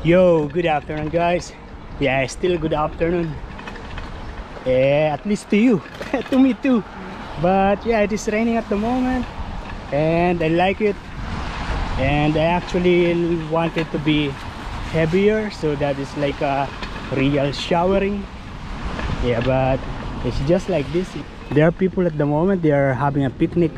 Yo, good afternoon, guys. Yeah, still good afternoon. Yeah, at least to you, to me too. But yeah, it is raining at the moment, and I like it. And I actually want it to be heavier, so that is like a real showering. Yeah, but it's just like this. There are people at the moment. They are having a picnic.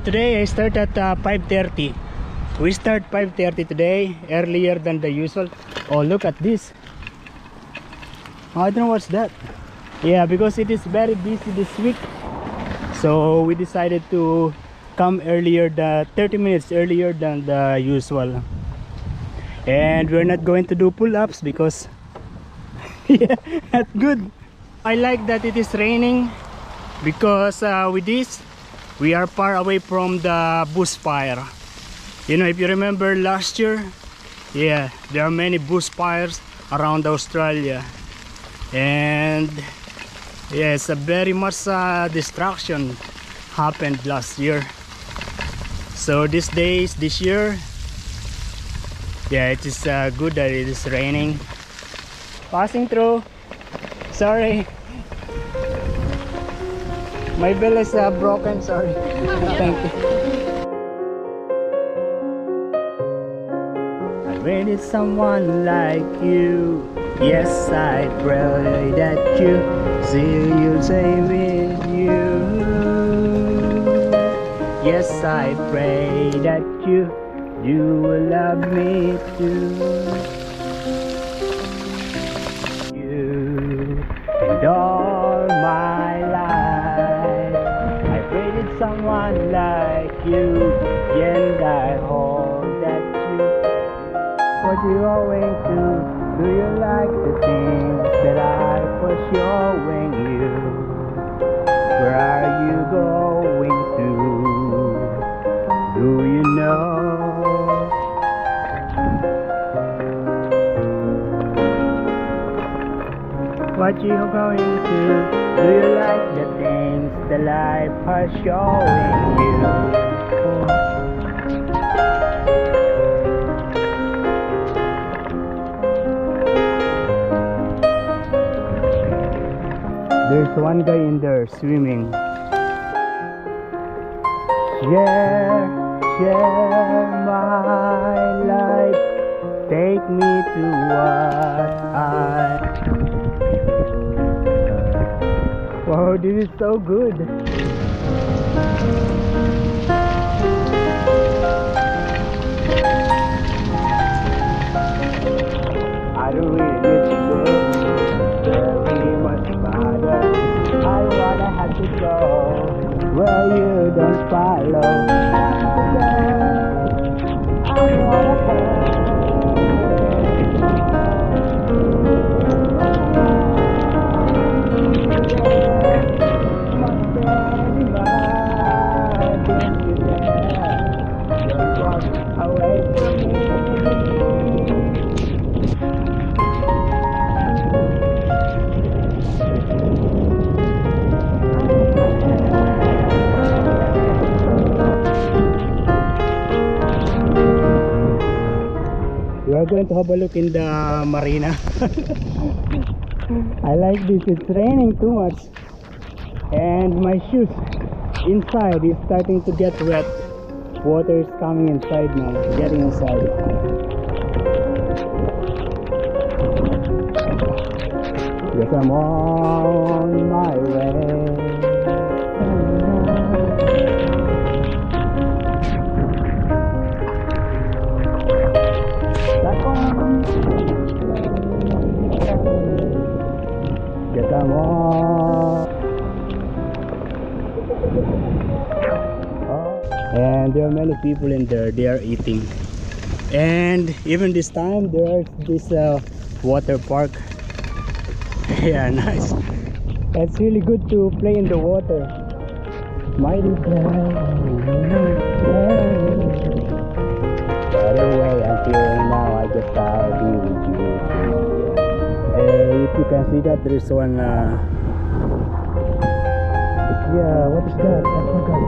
Today I start at 5:30. We start 5:30 today, earlier than the usual. Oh, look at this. I don't know what's that. Yeah, because it is very busy this week, so we decided to come earlier, the 30 minutes earlier than the usual. And we're not going to do pull-ups because yeah, that's good. I like that it is raining because with this we are far away from the bushfire. You know, if you remember last year, yeah, there are many bushfires around Australia, and yes, a very much destruction happened last year. So these days, this year, yeah, it is good that it is raining. Passing through. Sorry, my bell is broken. Sorry. Thank you. I waited someone like you. Yes, I pray that you see you say with you. Yes, I pray that you will love me too. You and all my life I waited someone like you, and I hope that you, what you going to, do you like the things that I was showing you? Where are you going to, do you know? What you going to, do you like the things that life has showing you? There's one guy in there swimming. Share my life, take me to what I. Wow, this is so good. I don't really need to go very much farther. I wanna have to go where you don't follow. I wanna we are going to have a look in the marina. I like this. It's raining too much, and my shoes inside is starting to get wet. Water is coming inside now, getting inside. Yes, I'm on my way. Yes, I'm on. And there are many people in there. They are eating, and even this time there's this water park. Yeah, nice. It's really good to play in the water. Mighty plan. By the way, until now, I just thought I'd be with you. If you can see that, there's one. Yeah, what is that? I forgot.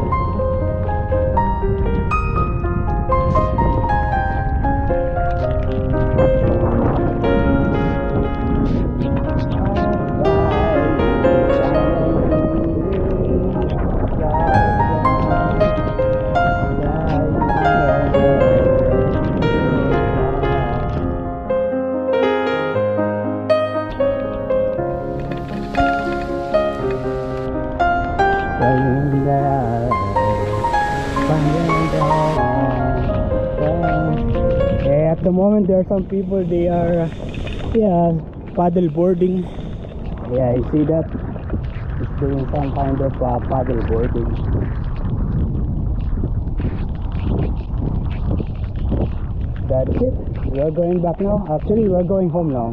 At the moment, there are some people. They are, yeah, paddle boarding. Yeah, you see that? It's doing some kind of paddle boarding. That's it. We are going back now. Actually, we are going home now.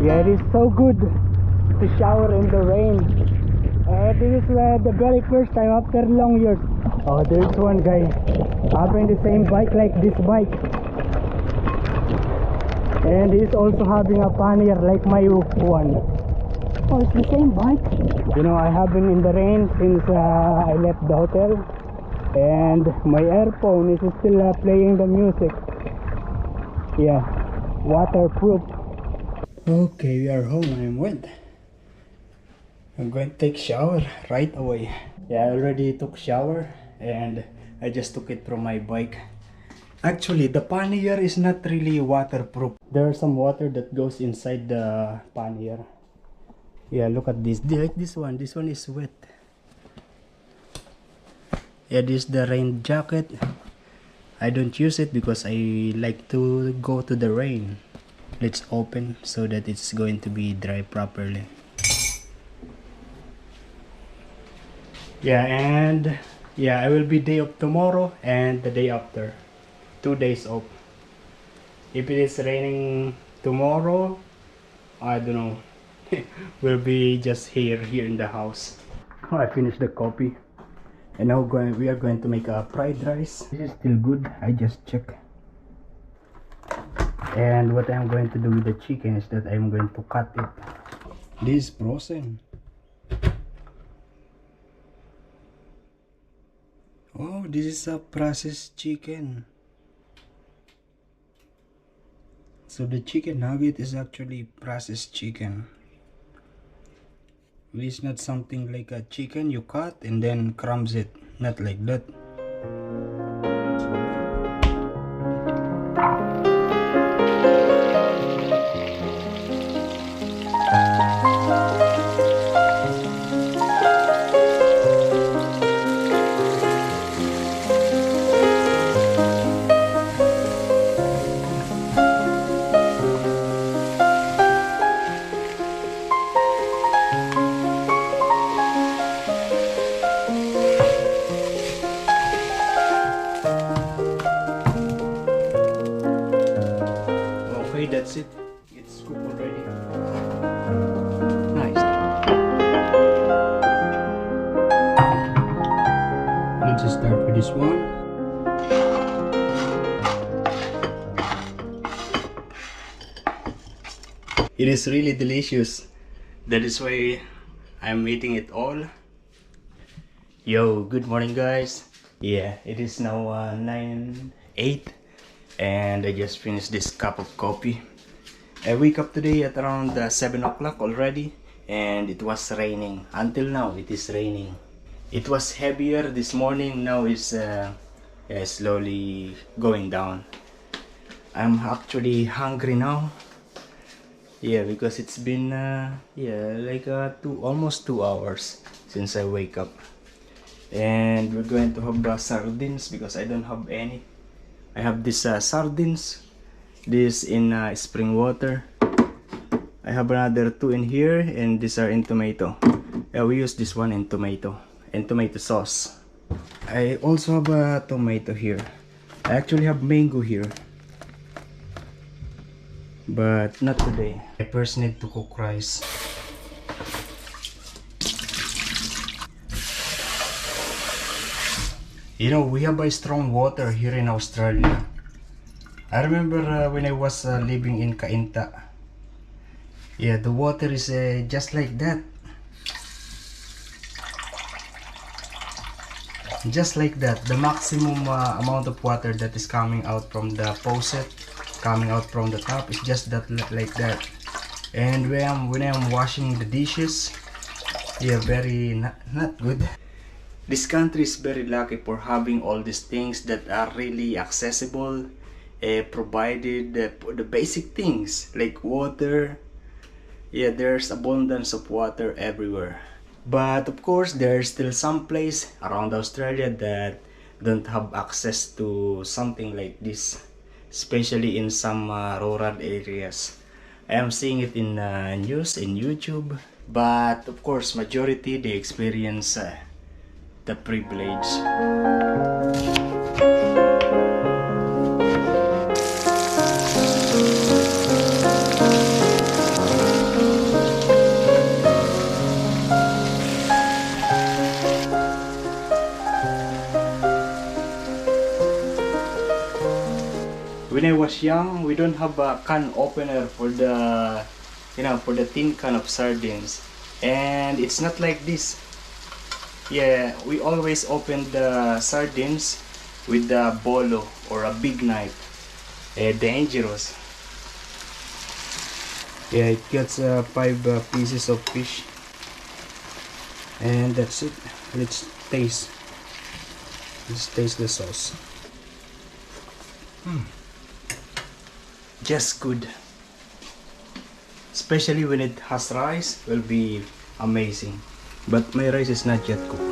Yeah, it is so good to shower in the rain. This is the very first time after long years. Oh, there's one guy having the same bike like this bike, and he's also having a pannier like my one. Oh, it's the same bike. You know, I have been in the rain since I left the hotel, and my earphone is still playing the music. Yeah, waterproof. Okay, we are home. I'm wet. I'm going to take shower right away. Yeah, I already took shower and I just took it from my bike. Actually, the pannier is not really waterproof. There's some water that goes inside the pannier. Yeah, look at this. Like this one. This one is wet. Yeah, this is the rain jacket. I don't use it because I like to go to the rain. Let's open so that it's going to be dry properly. Yeah, and yeah, I will be day off tomorrow and the day after. 2 days off. If it is raining tomorrow, I don't know. We'll be just here in the house. Oh, I finished the coffee. And now we are going to make a fried rice. This is still good. I just check. And what I'm going to do with the chicken is that I'm going to cut it. This is frozen. Oh, this is a processed chicken. So the chicken nugget is actually processed chicken. It's not something like a chicken you cut and then crumbs it. Not like that. That's it. It's cooked already. Nice. Let's just start with this one. It is really delicious. That is why I'm eating it all. Yo, good morning guys. Yeah, it is now 9:08 and I just finished this cup of coffee. I wake up today at around 7 o'clock already and it was raining. Until now it is raining. It was heavier this morning, now it's slowly going down. I'm actually hungry now. Yeah, because it's been like almost 2 hours since I wake up. And we're going to have sardines because I don't have any. I have this sardines, this in spring water. I have another 2 in here and these are in tomato. Yeah, we use this one in tomato and tomato sauce. I also have a tomato here. I actually have mango here. but not today. I first need to cook rice. You know, we have a strong water here in Australia. I remember when I was living in Cainta. Yeah, the water is just like that. Just like that, the maximum amount of water that is coming out from the faucet, coming out from the tap, is just that, like that. And when I'm washing the dishes, yeah, very not good. This country is very lucky for having all these things that are really accessible, provided the basic things like water. Yeah, there's abundance of water everywhere. But of course, there's still some place around Australia that don't have access to something like this, especially in some rural areas. I am seeing it in news, in YouTube, but of course, majority they experience the privilege. When I was young, we don't have a can opener for the, for the tin can of sardines, and it's not like this. Yeah, we always open the sardines with the bolo or a big knife. Dangerous. Yeah, it gets 5 pieces of fish, and that's it. Let's taste. Let's taste the sauce. Just good. Especially when it has rice, will be amazing. But my rice is not yet cooked.